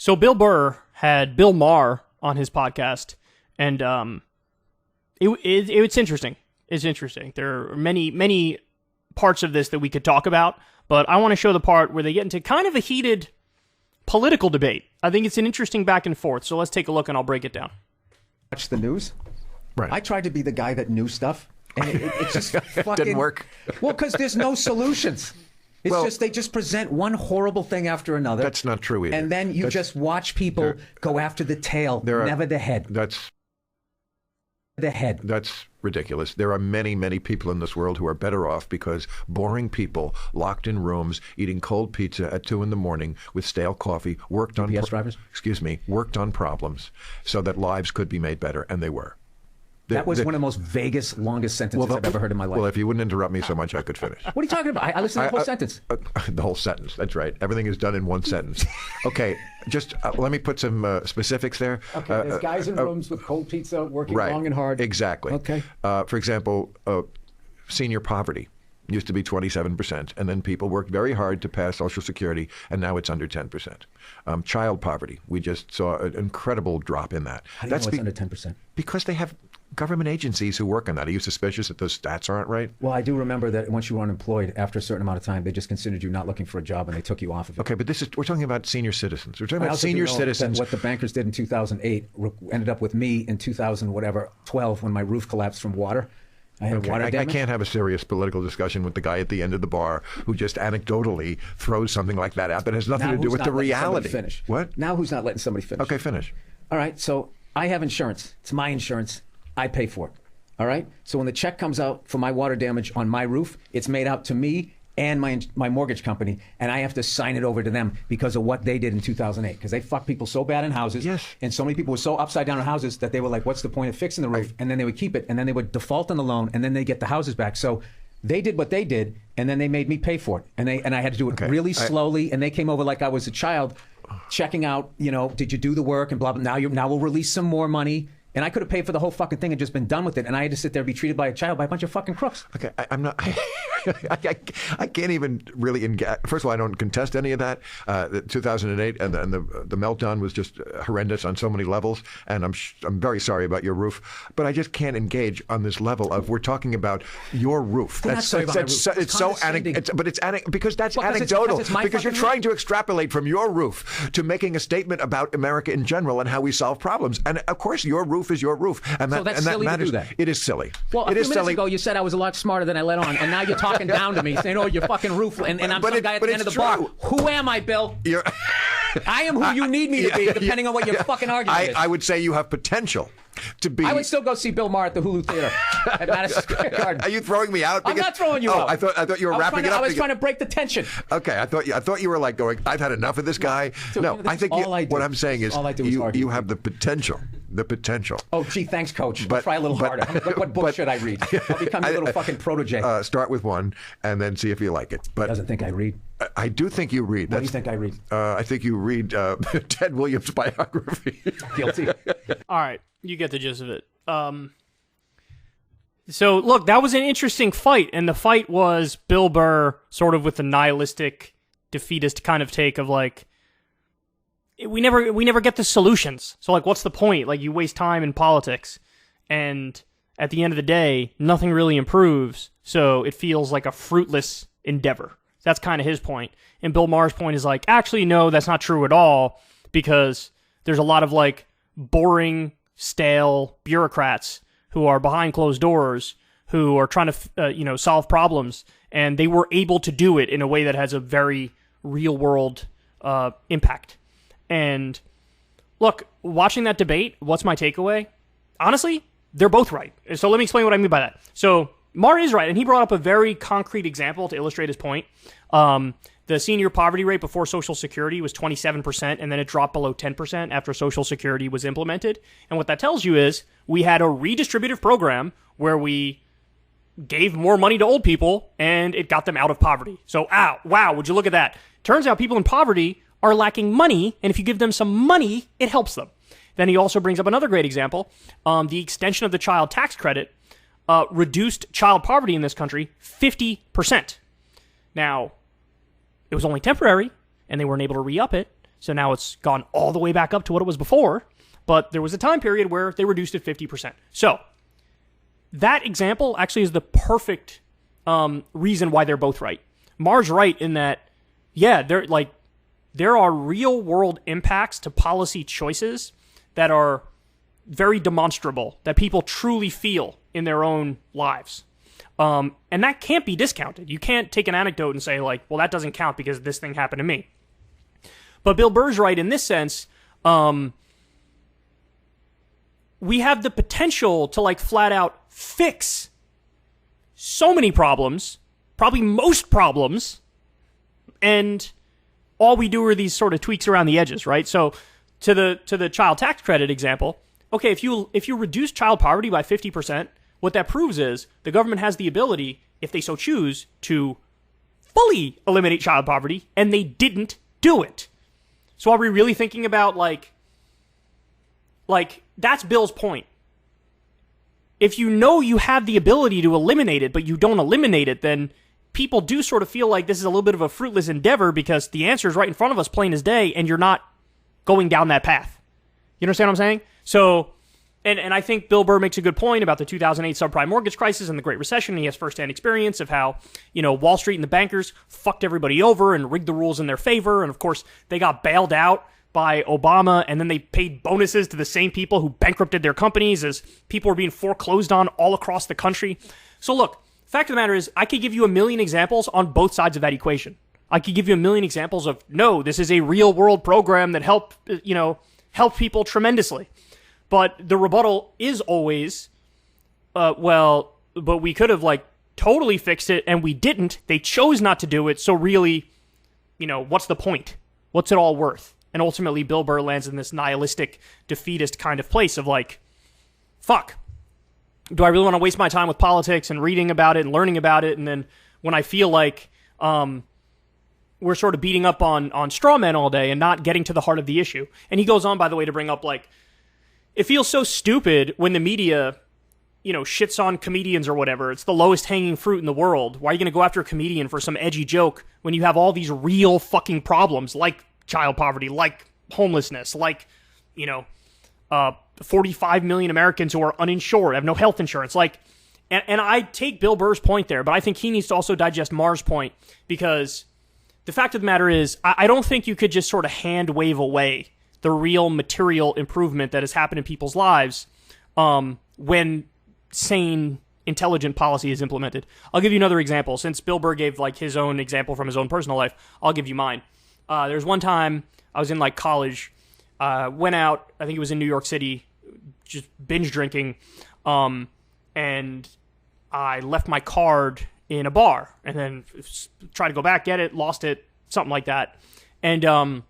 So Bill Burr had Bill Maher on his podcast, and it's interesting. It's interesting. There are many parts of this that we could talk about, but I want to show the part where they get into kind of a heated political debate. I think it's an interesting back and forth, so let's take a look and I'll break it down. Watch the news. Right. I tried to be the guy that knew stuff, and it just fucking didn't work. Well, because there's no solutions. It's just they just present one horrible thing after another. That's not true either. And then you just watch people go after the tail, never the head. That's the head. That's ridiculous. There are many people in this world who are better off because boring people locked in rooms eating cold pizza at 2 a.m. with stale coffee worked on worked on problems so that lives could be made better, and they were. That was one of the most vaguest, longest sentences I've ever heard in my life. Well, if you wouldn't interrupt me so much, I could finish. What are you talking about? I listened to the whole sentence. The whole sentence. That's right. Everything is done in one sentence. Okay, just let me put some specifics there. Okay, there's guys in rooms with cold pizza working long and hard. Exactly. Okay. For example, senior poverty used to be 27%, and then people worked very hard to pass Social Security, and now it's under 10%. Child poverty, we just saw an incredible drop in that. How do you know it's under 10%? Because they have government agencies who work on that. Are you suspicious that those stats aren't right? Well, I do remember that once you were unemployed, after a certain amount of time, they just considered you not looking for a job and they took you off of it. Okay, but we're talking about senior citizens. We're talking about senior citizens. What the bankers did in 2008 ended up with me in 2012 when my roof collapsed from water. I had water damage. I can't have a serious political discussion with the guy at the end of the bar who just anecdotally throws something like that out that has nothing to do with the reality. Finish. What? Now who's not letting somebody finish? Okay, finish. All right, so I have insurance. It's my insurance. I pay for it. All right? So when the check comes out for my water damage on my roof, it's made out to me and my mortgage company, and I have to sign it over to them because of what they did in 2008. Because they fucked people so bad in houses, yes, and so many people were so upside down in houses that they were like, what's the point of fixing the roof? And then they would keep it, and then they would default on the loan, and then they get the houses back. So they did what they did, and then they made me pay for it. And I had to do it really slowly, and they came over like I was a child, checking out, did you do the work, and blah, blah. Now we'll release some more money. And I could have paid for the whole fucking thing and just been done with it. And I had to sit there and be treated by a child by a bunch of fucking crooks. Okay, I'm not. I can't even really engage. First of all, I don't contest any of that. 2008 and the meltdown was just horrendous on so many levels. And I'm very sorry about your roof, but I just can't engage on this level of we're talking about your roof. But it's anecdotal because you're trying to extrapolate from your roof to making a statement about America in general and how we solve problems. And of course, your roof is your roof, and that matters. To do that. It is silly. Well, a few minutes ago you said I was a lot smarter than I let on, and now you're talking down to me, saying, "Oh, your fucking roof," and I'm some guy at the end of the bar. Who am I, Bill? I am who you need me to be, depending on what your fucking argument is. I would say you have potential to be. I would still go see Bill Maher at the Hulu Theater at Madison Square Garden. Are you throwing me out? I'm not throwing you out. I thought you were wrapping it up. I was trying to break the tension. Okay, I thought you were like going, I've had enough of this guy. No, I think what I'm saying is you have the potential. The potential. Oh, gee, thanks, Coach. I'll try a little harder. What book should I read? I'll become your little fucking protege. Start with one, and then see if you like it. But he doesn't think I read. I do think you read. What do you think I read? I think you read Ted Williams' biography. Guilty. All right, you get the gist of it. So, look, that was an interesting fight, and the fight was Bill Burr sort of with the nihilistic, defeatist kind of take of like, we never get the solutions. So, like, what's the point? Like, you waste time in politics, and at the end of the day, nothing really improves, so it feels like a fruitless endeavor. That's kind of his point. And Bill Maher's point is like, actually, no, that's not true at all, because there's a lot of, like, boring, stale bureaucrats who are behind closed doors, who are trying to, solve problems, and they were able to do it in a way that has a very real-world impact. And look, watching that debate, what's my takeaway? Honestly, they're both right. So let me explain what I mean by that. So Maher is right, and he brought up a very concrete example to illustrate his point. The senior poverty rate before Social Security was 27%, and then it dropped below 10% after Social Security was implemented. And what that tells you is we had a redistributive program where we gave more money to old people, and it got them out of poverty. So, wow, would you look at that? Turns out people in poverty are lacking money, and if you give them some money, it helps them. Then he also brings up another great example. The extension of the child tax credit reduced child poverty in this country 50%. Now, it was only temporary, and they weren't able to re-up it, So now it's gone all the way back up to what it was before. But there was a time period where they reduced it 50%. So that example actually is the perfect reason why they're both right. Maher's right in that, yeah, there are real world impacts to policy choices that are very demonstrable, that people truly feel in their own lives. And that can't be discounted. You can't take an anecdote and say, like, well, that doesn't count because this thing happened to me. But Bill Burr's right in this sense. We have the potential to, like, flat out fix so many problems, probably most problems, and all we do are these sort of tweaks around the edges, right? So to the child tax credit example, okay, if you reduce child poverty by 50%, what that proves is the government has the ability, if they so choose, to fully eliminate child poverty, and they didn't do it. So are we really thinking about, like that's Bill's point. If you know you have the ability to eliminate it, but you don't eliminate it, then people do sort of feel like this is a little bit of a fruitless endeavor because the answer is right in front of us, plain as day, and you're not going down that path. You understand what I'm saying? So, and I think Bill Burr makes a good point about the 2008 subprime mortgage crisis and the Great Recession. He has firsthand experience of how, Wall Street and the bankers fucked everybody over and rigged the rules in their favor. And of course, they got bailed out by Obama, and then they paid bonuses to the same people who bankrupted their companies as people were being foreclosed on all across the country. So look, fact of the matter is, I could give you a million examples on both sides of that equation. I could give you a million examples of, no, this is a real world program that helped people tremendously. But the rebuttal is always, but we could have, like, totally fixed it, and we didn't. They chose not to do it, so really, what's the point? What's it all worth? And ultimately, Bill Burr lands in this nihilistic, defeatist kind of place of, like, fuck. Do I really want to waste my time with politics and reading about it and learning about it? And then when I feel like we're sort of beating up on straw men all day and not getting to the heart of the issue. And he goes on, by the way, to bring up, like, it feels so stupid when the media, shits on comedians or whatever. It's the lowest hanging fruit in the world. Why are you going to go after a comedian for some edgy joke when you have all these real fucking problems like child poverty, like homelessness, like, 45 million Americans who are uninsured, have no health insurance. Like, and I take Bill Burr's point there, but I think he needs to also digest Maher's point, because the fact of the matter is, I don't think you could just sort of hand wave away the real material improvement that has happened in people's lives when sane, intelligent policy is implemented. I'll give you another example. Since Bill Burr gave, like, his own example from his own personal life, I'll give you mine. There's one time I was in, like, college, went out, I think it was in New York City, just binge drinking, and I left my card in a bar, and then tried to go back, get it, lost it, something like that. And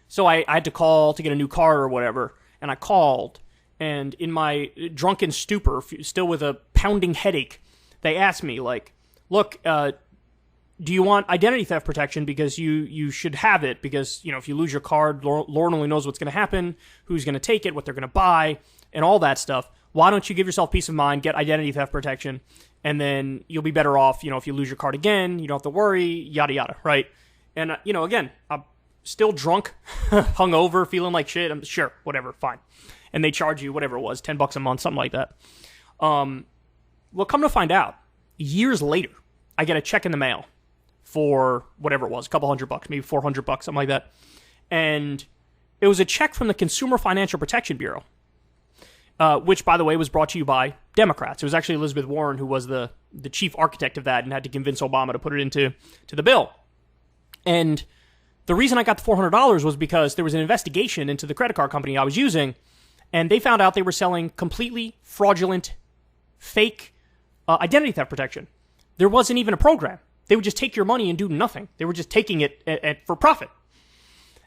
so I had to call to get a new card or whatever, and I called, and in my drunken stupor, still with a pounding headache, they asked me, like, look, do you want identity theft protection? Because you should have it, because, if you lose your card, Lord only knows what's going to happen, who's going to take it, what they're going to buy, and all that stuff. Why don't you give yourself peace of mind, get identity theft protection, and then you'll be better off, if you lose your card again, you don't have to worry, yada, yada, right? And, again, I'm still drunk, hungover, feeling like shit. I'm sure, whatever, fine. And they charge you, whatever it was, $10 a month, something like that. Well, come to find out, years later, I get a check in the mail for whatever it was, a couple $100, maybe $400, something like that. And it was a check from the Consumer Financial Protection Bureau, which, by the way, was brought to you by Democrats. It was actually Elizabeth Warren who was the chief architect of that and had to convince Obama to put it into the bill. And the reason I got the $400 was because there was an investigation into the credit card company I was using, and they found out they were selling completely fraudulent, fake identity theft protection. There wasn't even a program. They would just take your money and do nothing. They were just taking it for profit.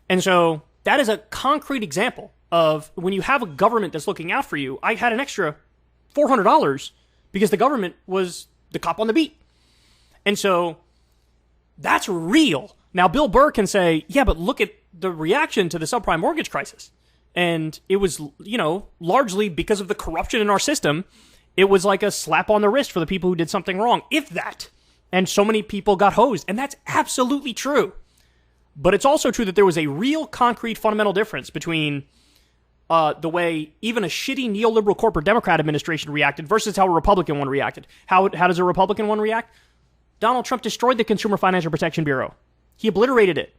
And so that is a concrete example of when you have a government that's looking out for you. I had an extra $400 because the government was the cop on the beat. And so that's real. Now, Bill Burr can say, yeah, but look at the reaction to the subprime mortgage crisis. And it was, largely because of the corruption in our system. It was like a slap on the wrist for the people who did something wrong, if that. And so many people got hosed. And that's absolutely true. But it's also true that there was a real concrete fundamental difference between the way even a shitty neoliberal corporate Democrat administration reacted versus how a Republican one reacted. How does a Republican one react? Donald Trump destroyed the Consumer Financial Protection Bureau. He obliterated it.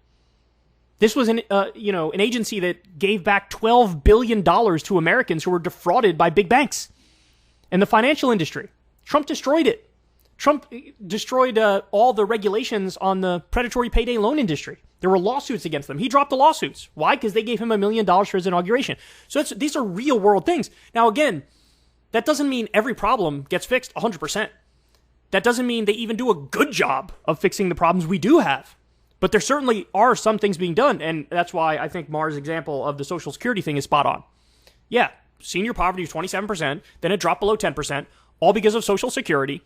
This was an agency that gave back $12 billion to Americans who were defrauded by big banks and the financial industry. Trump destroyed it. Trump destroyed all the regulations on the predatory payday loan industry. There were lawsuits against them. He dropped the lawsuits. Why? Because they gave him $1 million for his inauguration. So these are real world things. Now, again, that doesn't mean every problem gets fixed 100%. That doesn't mean they even do a good job of fixing the problems we do have. But there certainly are some things being done, and that's why I think Maher's example of the Social Security thing is spot on. Yeah, senior poverty was 27%, then it dropped below 10%, all because of Social Security.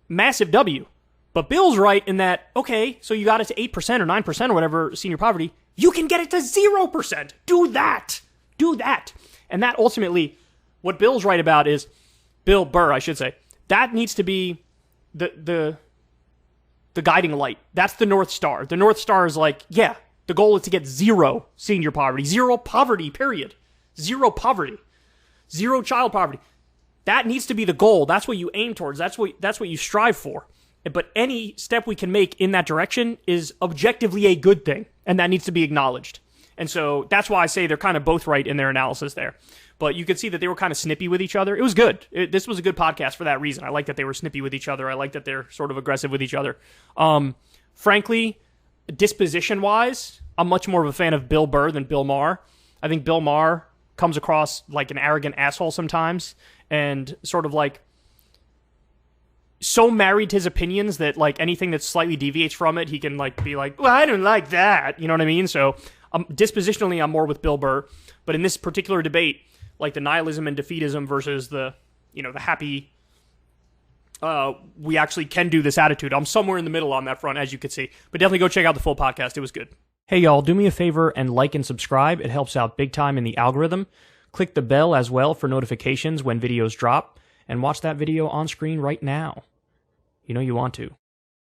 Massive W. But Bill's right in that, okay, so you got it to 8% or 9% or whatever senior poverty, you can get it to 0%. Do that. Do that. And that ultimately, what Bill's right about is, Bill Burr, I should say, that needs to be the guiding light. That's the North Star. The North Star is like, yeah, the goal is to get zero senior poverty, zero poverty, period. Zero poverty. Zero child poverty. That needs to be the goal. That's what you aim towards. That's what you strive for. But any step we can make in that direction is objectively a good thing, and that needs to be acknowledged. And so that's why I say they're kind of both right in their analysis there. But you could see that they were kind of snippy with each other. It was good. This was a good podcast for that reason. I like that they were snippy with each other. I like that they're sort of aggressive with each other. Frankly, disposition-wise, I'm much more of a fan of Bill Burr than Bill Maher. I think Bill Maher comes across like an arrogant asshole sometimes, and sort of like so married to his opinions that like anything that slightly deviates from it, he can like be like, well, I don't like that. You know what I mean? So dispositionally, I'm more with Bill Burr. But in this particular debate, like the nihilism and defeatism versus the happy, we actually can do this attitude, I'm somewhere in the middle on that front, as you could see. But definitely go check out the full podcast. It was good. Hey, y'all, do me a favor and like and subscribe. It helps out big time in the algorithm. Click the bell as well for notifications when videos drop. And watch that video on screen right now. You know you want to.